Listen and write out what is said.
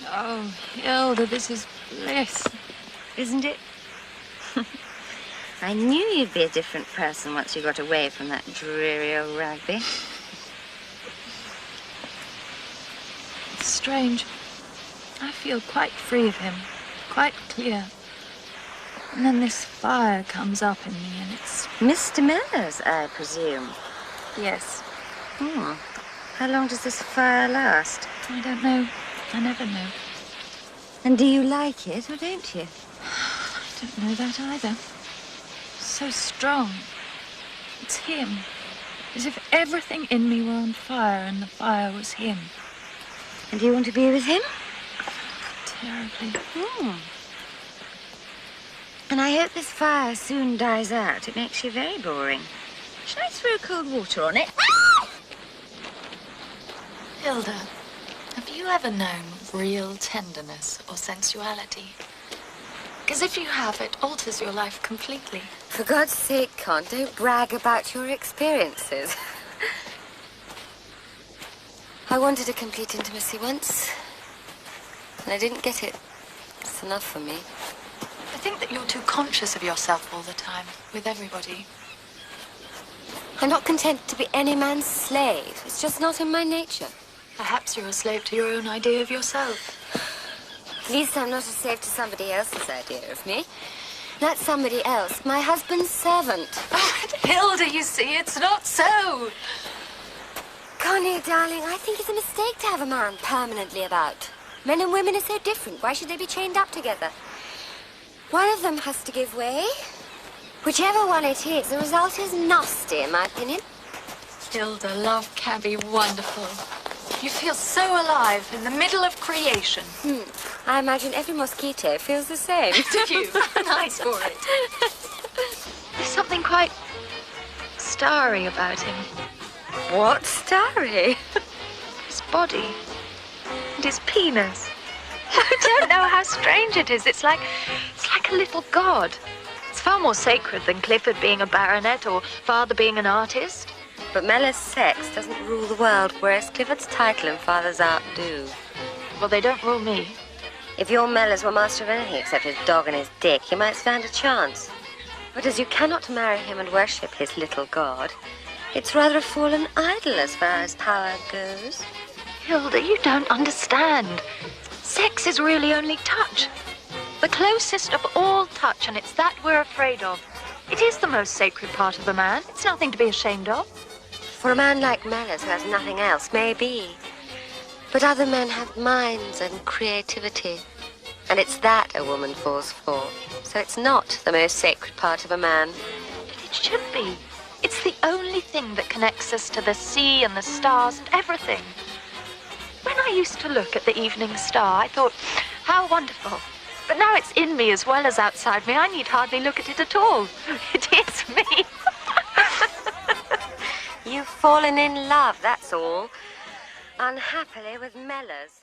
Oh, Hilda, this is bliss. Isn't it? I knew you'd be a different person once you got away from that dreary old Rugby. It's strange. I feel quite free of him, quite clear. And then this fire comes up in me and it's... Mr. Miller's, I presume. Yes. How long does this fire last? I don't know. I never know. And do you like it or don't you? I don't know that either. So strong. It's him. As if everything in me were on fire and the fire was him. And do you want to be with him? Terribly. And I hope this fire soon dies out. It makes you very boring. Shall I throw cold water on it? Hilda, have you ever known real tenderness or sensuality? Because if you have, it alters your life completely. For God's sake, Con, don't brag about your experiences. I wanted a complete intimacy once, and I didn't get it. It's enough for me. I think that you're too conscious of yourself all the time, with everybody. I'm not content to be any man's slave. It's just not in my nature. Perhaps you're a slave to your own idea of yourself. At least I'm not a slave to somebody else's idea of me. That's somebody else, my husband's servant. Oh, Hilda, you see, it's not so. Connie, darling, I think it's a mistake to have a man permanently about. Men and women are so different. Why should they be chained up together? One of them has to give way. Whichever one it is, the result is nasty, in my opinion. Hilda, love can be wonderful. You feel so alive in the middle of creation. I imagine every mosquito feels the same. Do you? Nice for it. There's something quite starry about him. What starry? His body and his penis. I don't know how strange it is. It's like a little god. It's far more sacred than Clifford being a baronet or Father being an artist. But Mellor's sex doesn't rule the world, whereas Clifford's title and Father's art do. Well, they don't rule me. If your Mellors were master of anything except his dog and his dick, you might stand a chance. But as you cannot marry him and worship his little god, it's rather a fallen idol as far as power goes. Hilda, you don't understand. Sex is really only touch. The closest of all touch, and it's that we're afraid of. It is the most sacred part of a man. It's nothing to be ashamed of. For a man like Mellors who has nothing else, maybe. But other men have minds and creativity. And it's that a woman falls for. So it's not the most sacred part of a man. But it should be. It's the only thing that connects us to the sea and the stars and everything. When I used to look at the evening star, I thought, how wonderful. But now it's in me as well as outside me. I need hardly look at it at all. It is me. You've fallen in love, that's all. Unhappily with Mellors.